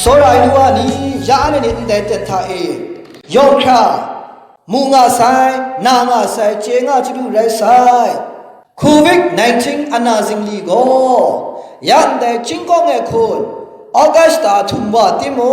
Sora inuani yana ni ndete tha e yokha munga sai nanga sai chenga chidu rai sai COVID-19 anazingli go yande chingkong e khun Augusta thumba timo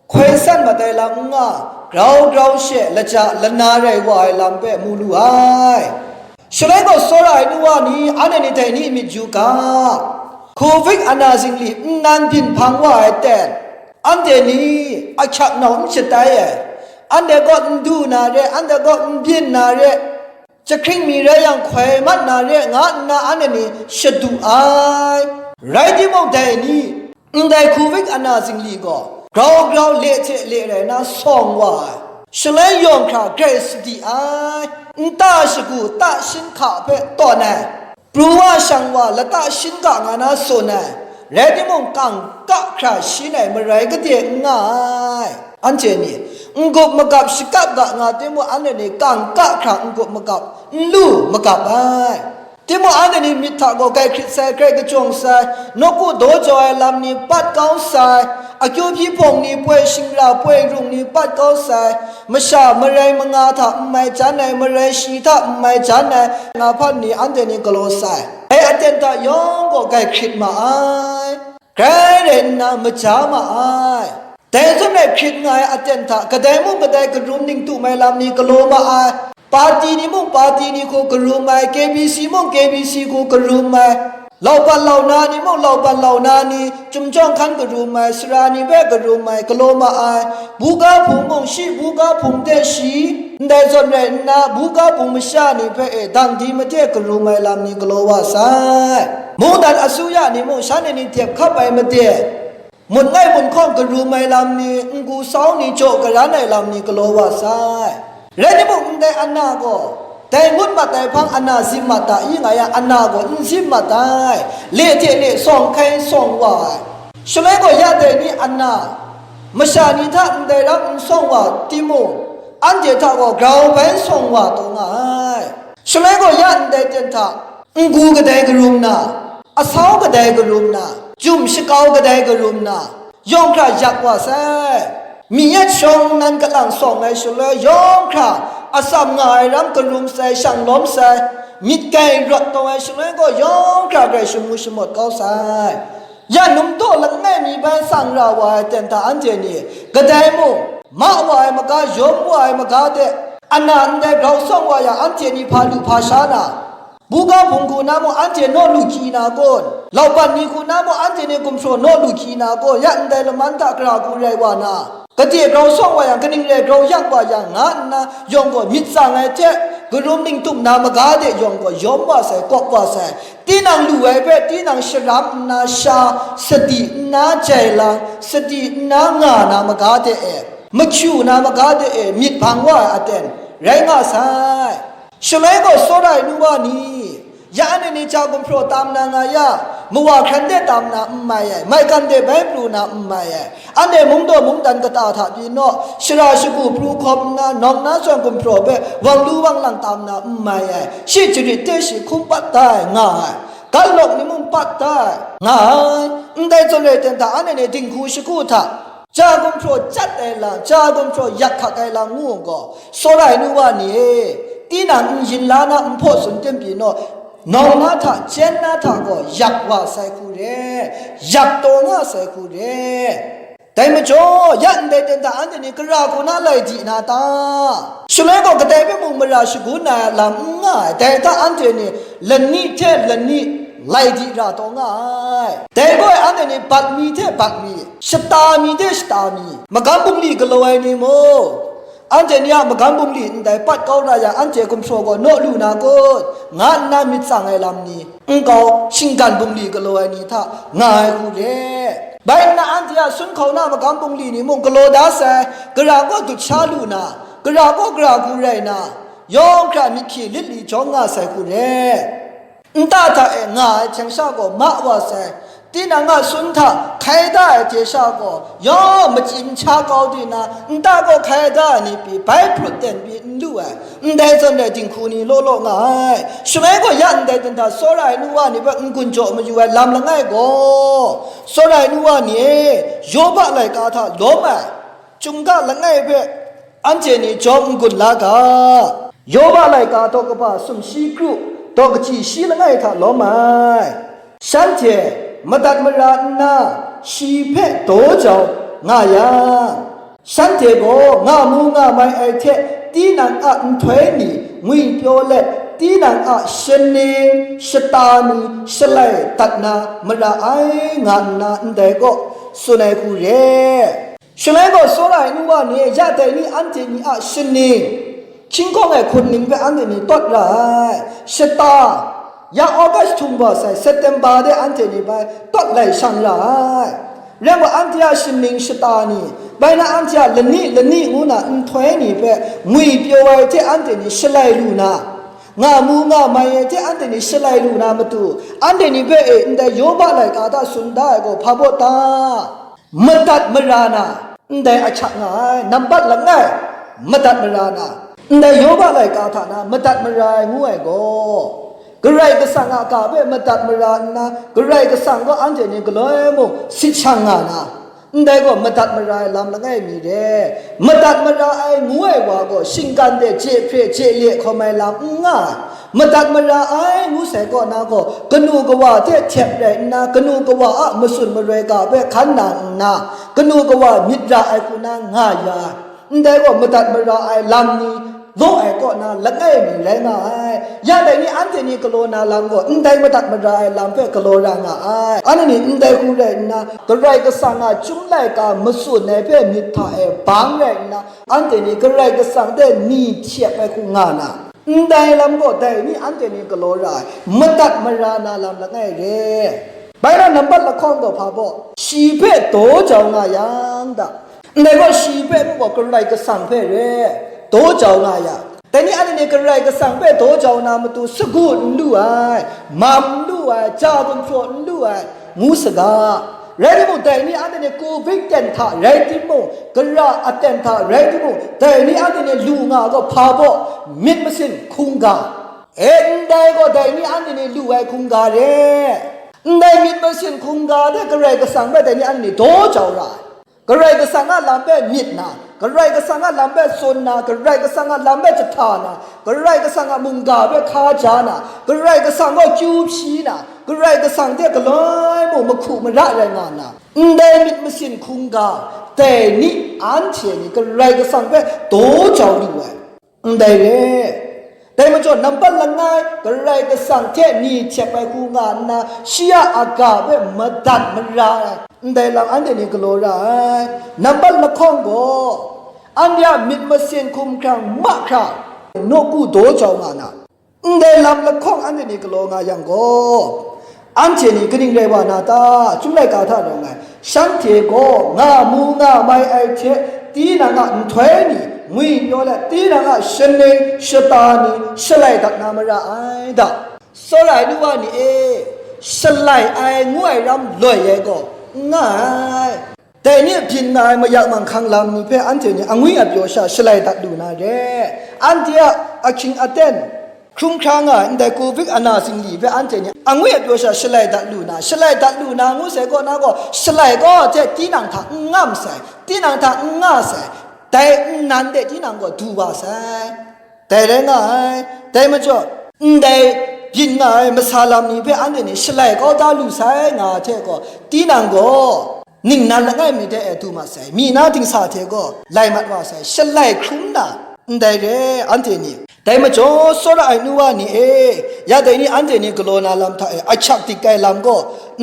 khwesan matai lamnga grau she lacha lana rai wai lampe mulu hai Shlai go sora inuani anani tai ni mijuka Covid anazingli nan bin phangwa eten ande ni achak na umchtai ande got ndu na re ande got bin na re chakring mi re yang khwai mat na re nga na ane ni shadu ai rai di mo dai ni ndai covid anazingli go grau le che le re na song wa shlai yong kha grace di ai nta shigu ta shin kha pe to na Pruwa shangwa lata shinga ngana sona Redi mong kang ka kra shinay maray gati ngay Anje ni Ngop magap shikap ga nga Timo ane ni kang ka kra ngop magap Nlu magap ay Timo ane ni mita go kay kritsay kray gachong say Noku dojo ay lam ni pat kaw say Akyo pipong ni puay shingra puay rung ni pat kaw say Masya maray mga ta may janay maray shita may janay Nga pan ni ande ni kalosay Ay atenta yung go kay krit ma ay Kay rin na macha ma ay Tenso na krit nga ay atenta Kaday mo baday karoom ning tu may lam ni kaloma ay Party ni mong party ni ko karoom ay KBC mong KBC ko karoom ay Lau pan lau na ni mong lau pan lau na ni Chumchong kan karoom ay Sirani be karoom ay kaloma ay Buga pung mong shi buga pung de shi Ndai zon re na buga pung masya ni pe e Dang di mati karoom ay lam ni kalowa say Mong dan asuya ni mong shani ni tiap kap ay mati Mun ngay mun kong karoom ay lam ni Ngu sao ni chok karan ay lam ni kalowa say Reni mong ndai anna ko Tay ngut matai phang anna zim mata yi nga ya anna go zim matai le je le song khai song wa shlai go ya de ni anna masha ni tha ndai ram song wa timo anje tha go grau ban song wa to ngai shlai go ya ndai ten tha ngu ga dai grum na asau ga dai grum na jum shikau ga dai grum na yong kra yak wa sai mi yat shong nan ka lang song ai shlai yong kra Asam ngai ram karum sai sang lom sai mit kai rot to ai shlai go yong kra gai shmu shmot kau sai ya num to lang ngai mi ban sang ra wa ten ta anje ni gadai mo ma wa ma ga yom wa ma ga de anan de gau song wa ya anje ni pha lu pha sha na buga bungku na mo anje no lu ki na gon lau pan ni ku na mo anje ni kum so no lu ki na go ya ndai la man ta kra ku rai wa na Kati grau song wa yang kening le grau yang wa yang ngan na yong ko mit sang ai che grum ning tum na ma ga de yong ko yom wa sai kok wa sai tinang lu ai pe tinang shram na sha sati na chai la sati na nga na ma ga de e ma chu na ma ga de e mit phang wa aten rai nga sai shlai ko so dai nu wa ni ya ne ni cha kum pro tam na nga ya Muwa khande tam na mmai mai kande bai plu na mmai ane mung do mung dan ka ta tha pi no shira shiku plu khom na nok na song kum pro be wang lu wang lang tam na mmai shi chiri te shi khum pat tai nga kal lok ni mung pat tai nga ndai zon le ten ta ane ne ding khu shiku tha cha kum pro chat ai la cha kum pro yak kha kai la ngu go so rai nu wa ni ti na yin la na mpho sun tem pi no Nong na tha chen na tha go yak wa sai khu re yak to nga sai khu re dai ma cho yan de den ta an ni kra ku na lai di na ta shlai go ga dai be mu ma ra shi gu na lam nga dai ta an de ni len ni the len ni lai di ra to nga dai go an ni bat mi the bat mi shta mi de shta mi ma gam bum li ga lo ai ni mo Anje niya magam bum li ndai pat kau ra ya anje kum so go no lu na go ngan na mit sang ai lam ni ngau singkan bum li galo ai ni tha ngai ku re bai na anje ya sun khau na magam bum li ni mong galo da sa gra go du cha lu na gra go gra ku rai na yong kra mi khi lit li chong nga sai ku re nta tha e nga chang sha go ma wa sai ตีนังสุนทะใครได้เจชาก็ย่อมจิมชาเกาดีนะตาก็ใครได้นี่ปีไปพลุดเด่นปีดูอ่ะได้จนได้จิงคูนี่โลโลง่ายช่วยก็ยันได้จนถ้าสลายนัวนี่แบบกุญจมาอยู่ลำละง่ายก็สลายนัวนี่โยบะเลยกาท่าล้มอ่ะจุงกะละง่ายเพ่อันเจนี่จอมกุลลากาโยบะเลยกาตัวกบ้าสมชีกรุตัวกจีชีละง่ายท่าล้มอ่ะฉันเจมตัดมรานาชีเพโตเจ้างายาฉันเทโกงามูงาไม่ไอเทตีนังอันถวยนี่งุยเปียวเล็ตีนังอันเชนเนชตานีชลัยตัดนามราไองานนาอันเดโกสุนัยคูเรชลัยโกสุนัยนัวนี่ยาเตนี่อันเทนี่อันเชนเนชิงกงไอคนนิ่งไปอันเทนี่ตัดไรชตายาออกัสทุ่มบ่ใส่เซปเทมเบอร์เดอันเทนี่ไปตัดไหลช่างไรเรื่องว่าอันที่อาชิมิงชตานี่ไปนะอันที่อาลนี่งูน่ะอันถอยนี่ไปงุยเปียวไว้ที่อันเทนี่ชลัยลูน่ะงามูงาไม่ที่อันเทนี่ชลัยลูน่ะมาดูอันเทนี่ไปอันเดียโยบะไหลกาตาสุนได้ก็พาบตามตัดมรานะอันเดียอัจฉริยะนับบัดละไงมตัดมรานะอันเดียโยบะไหลกาตานะมตัดมรายงูไอ้ก็กระไรก็สั่งอากาศเว้มาตัดมรานะกระไรก็สั่งก็อันเจนี่ก็เลยโมสิช่างงานะได้ก็มาตัดมรายลำละไงมีเด้มาตัดมรายงวยว่าก็สิงกันเดเจเพเจเละเขาไม่ลำง่ามาตัดมรายงูเสก็นาก็กนูก็ว่าเทเจ็บเลยนะกนูก็ว่าอ่ะมาสุนมาเรกาเว้ขันนันนะกนูก็ว่ามิตรไอ้คุณนางง่ายาได้ก็มาตัดมรายลำนี้โลไอ้ก็น่าละไงมีแรงไงยาแต่นี่อันเจนี่กโลนาลำก็ได้มาตัดมาได้ลำเพื่อกโลรังอันนี้ได้คูเรนะกระไรก็สั่งจุ่มไล่กามาสูดในเพื่อมิถ่ายบางแรงนะอันเจนี่กระไรก็สั่งได้มีเทียบไปคูงานะได้ลำก็ได้นี่อันเจนี่กโลรายมาตัดมารานาลำละไงเร่ไปแล้วนับบัตรละครก็พาบอกชีเพโตเจ้างายังดะได้ก็ชีเพบอกกระไรก็สั่งเพื่อเร่โตเจ้างายาแต่นี่อันนี้กระไรก็สั่งไปโตเจ้านามาตัวสกุลด้วยมัมด้วยจ้าบุญพรนด้วยงูสกาเรื่องมุแต่นี่อันนี้โควิดเต็นท่าเรื่องที่มุกระอัดเต็นท่าเรื่องที่มุแต่นี่อันนี้ลูงาก็พาบมิดมาสินคุงกาได้ก็แต่นี่อันนี้ลูไอคุงกาเร่ได้มิดมาสินคุงกาได้กระไรก็สั่งไปแต่นี่อันนี้โตเจ้าไรกระไรก็สั่งลำไปมิดนากระไรก็สั่งลำไปโซนนากระไรก็สั่งลำไปจัตตานากระไรก็สั่งมุงกาไปข้าจานากระไรก็สั่งก็จูบชีนากระไรก็สั่งเด็กก็เลยโมมาขู่มาระแรงงานนะได้มิดมาสินคุงกาแต่นี่อันเชียนี่กระไรก็สั่งไปโตเจ้าด้วยได้เลยแต่มาจนน้ำปั้นละไงกระไรก็สั่งเทนี่เช็คไปคู่งานนะเชียอากาศแบบมาดัดมาราได้หลังอันเดียนี่ก็โลได้น้ำปั้นละข้องก็อันเดียมิดมาเสียนคุมครั้งมากครั้งนกูโดเจ้างานะได้หลังละข้องอันเดียนี่ก็โลงายังก็อันเชนี่ก็นิ่งเลยว่านาตาจุ่มไรกาท่าเราไงฉันเทก็งามูงาไม่ไอเทตีนางอันถวยนี่งุยโยละตีนางอันเชนเนชตานีชลัยตัดนามระไอดาสลายดูว่านี่ชลัยไองวยรำลอยเยก็ง่ายแต่นี่พินนายมาอยากมังคังลำนี่เพื่ออันเจนี่อังวิอับโยชาชลัยตัดดูนาเร่อันเดียอักชิงอัเตนคลุ้มคลั่งอินเดโควิกอนาสิงลีเพื่ออันเจนี่อังวิอับโยชาชลัยตัดดูนาชลัยตัดดูนางูเสกก็นาก็ชลัยก็เจตีนังทังง่ำใส่ตีนังทังง่าใส่แต่นั่นเดตีนังก็ดูว่าใส่แต่เรื่องไงแต่มาจ่อได้ยินไงมาซาลามนี่เพื่ออันเจนี่ชลัยก็ตาลูใส่งาเทก็ตีนังก็นิ่งนั่นละไงไม่ได้ดูมาใส่มีนาถึงสาเทก็ไล่มาว่าใส่ฉลายคลุ้มน่ะได้เร่อันเทนี่แต่มาจ่อสระไอนัวนี่ยาแต่นี่อันเทนี่กโลนาลำท่าอัจฉริยะลำก็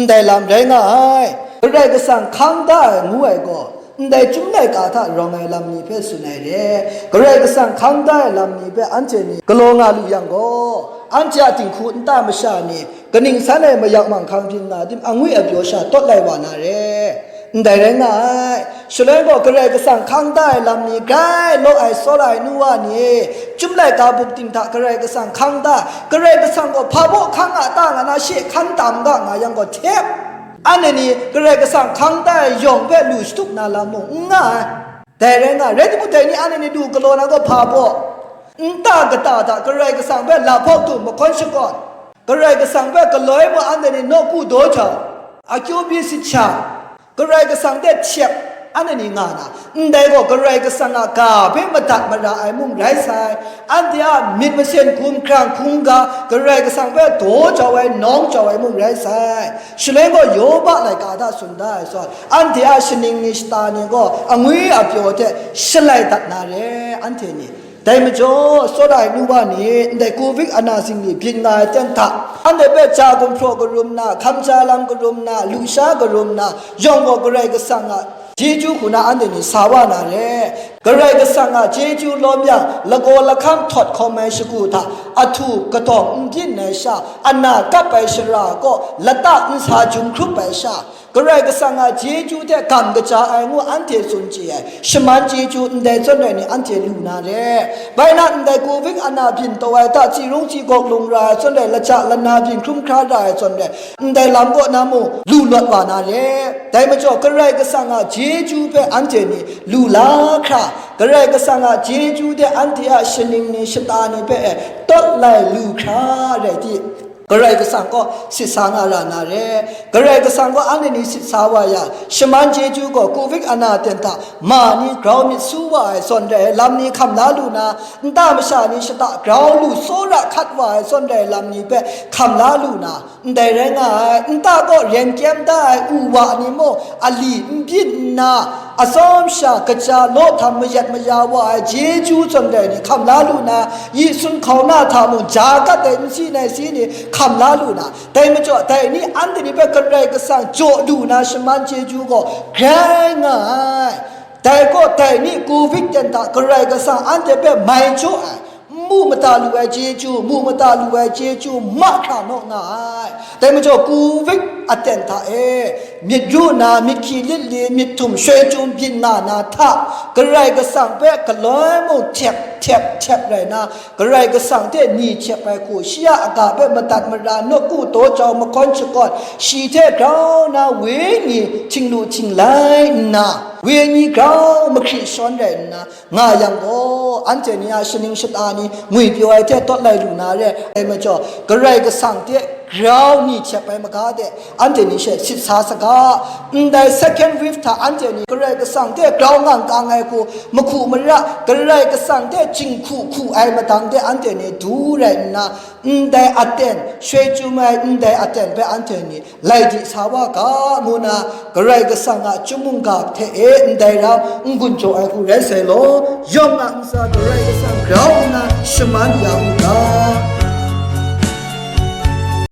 ได้ลำได้ง่ายอะไรก็สั่งข้างได้งูไอก็ได้จุ่มได้กาท่ารองไอลำนี้เพื่อสุนัยเร่อะไรก็สั่งข้างได้ลำนี้เพื่ออันเทนี่กโลงาลุยังก็อันเจ้าถึงคุณตามชานี่ก็นิ่งสันเลยมาอยากมังคังพิงนาดิมอังวิอภิโยชาตดไลวานาเร่ได้เรื่องไงฉลองก็กระไรก็สั่งข้างได้ลำนี้ไกลโลกไอโซไลนัวนี่จุ่มไลกาบุกติมตากระไรก็สั่งข้างได้กระไรก็สั่งก็พาโบข้างอ่ะตั้งอ่ะนะเชขันตามก็งายังก็เทป อันนี้ก็เลยก็สั่งขังได้ยองเวลูสตุกนาลามงง่ายแต่เรื่องอะไรที่พูดถึงนี่อันนี้ดูกโลนะก็พาบ่ตากระตาตาก็เลยก็สั่งเวลาพอกตุ่มมาคอนชก่อนก็เลยก็สั่งเวก็เลยว่าอันนี้นกกูโดชาอาคิวบิสิชาก็เลยก็สั่งได้เชียบอันนี้งานะได้ก็เลยก็สั่งกาเพื่อมาตัดมาได้ไอ้มุงไรสายอันที่มิดมาเส้นคุ้มครางคุ้มกาก็เลยก็สั่งเพื่อโตเจ้าไอ้น้องเจ้าไอ้มุงไรสายฉะนั้นก็โยบะไหลกาได้สุดได้ส่วนอันที่ชนิงนิสตานี่ก็งุยอภิโอเทฉลายตัดนาเรอันที่นี่แต่เมื่อโจสุดท้ายรู้ว่านี่ได้โควิดอนาสิงห์พิงายเต็มท่าอันเดเบจากุมโปรกรุมนาคำจาลัมกรุมนาลูชากรุมนายองก็กระไรก็สังเจจูคุณาอันเดนี่สาวานาเร่กระไรก็สังเจจูลมยังละโกละคำถอดคอมเมชกูท่าอัตุกระตองกินเนชาอันนากับไปชราก็ละตาอินสาจุมครุไปชากระไรก็สังเจจูเดกันกระจายงูอันเทสุนจีชมันเจจูอันเดจนเลยนี่อันเทลูนาเร่ไปนั้นอันเดโควิดอนาพินตัวไอ้ตาจีรุงจีกอกลงรายจนเลยละจะละนาพินคลุ้มคราได้จนเลยอันเดลำก็นามูลูลวดวานาเร่แต่เมื่อโจกระไรก็สังเจจูเปอันเทนี่ลูลาครากระไรก็สังเจจูเดอันเทชนิงนี่ชตานี่เปต้นไลลูคราเรที่กระไรก็สังก็สิสางารานาเร่กระไรก็สังก็อันนี้สิสาวายาชมันเจจูก็โควิดอนาเตนตามานี่กราวมิสูวายส่วนใดลำนี้คำลาลูนาตามชานี่ชะตากราวลูโซระคัดวายส่วนใดลำนี้เปคำลาลูนาได้แรงง่ายตาก็เรียนเกมได้อุวานิโมอลีบินนาอาสอมชากระจาโลธรรมยัดมายาวายเจจูส่วนใดนี่คำลาลูนายิสุนเขาหน้าทามุจากัดเต็นซีในซีนี่คำลาลูนาแต่ไม่จบแต่นี่อันนี้เป็นกระไรก็สั่งโจดูนะชมันเจจูก็แข็งง่ายแต่ก็แต่นี่กูวิจันตากระไรก็สั่งอันนี้เป็นไม่โจมูมาตาลูไอเจจูมูมาตาลูไอเจจูมาขานอกง่ายแต่ไม่จบกูวิอัตเตนตามิดยูนามิดขีลิลีมิดทุ่มช่วยจุ่มบินนาท่ากระไรก็สั่งเป๊ะกระลอยมูเจ็บเลยนะกระไรก็สั่งเทนี่เจ็บไปกูเชียอากาศเป๊ะมาตัดมาดานกกูโตเจ้ามาคอนชก่อนชีเทเรานะเวนี่ชิงดูชิงไลนะเวนี่เรามาขีดซ้อนเลยนะง่ายยังโออันเจนี่อาชนิงชตานีงุยพิวไอเทต้นไหลลูนาเร่ไอ้มาจ่อกระไรก็สั่งเทเรานี่เจ็บไปมากาเดอันเจนี่เช่สิสาสกาได้ second wave ท่าอันเจนี่กระไรก็สั่งเทเรางานกางไอ้กูมาขู่มาละกระไรก็สั่งเทจิงขู่ไอ้มาตังเทอันเจนี่ดูเลยนะได้อัตเตนช่วยจูไม่ได้อัตเตนไปอันเจนี่ไล่ดิสาวกามูนากระไรก็สั่งจุมุงกาเทได้เรากุญโจไอ้กูเรสเซโลยอมอันซากระไรก็สั่งเรานะชมันยามกา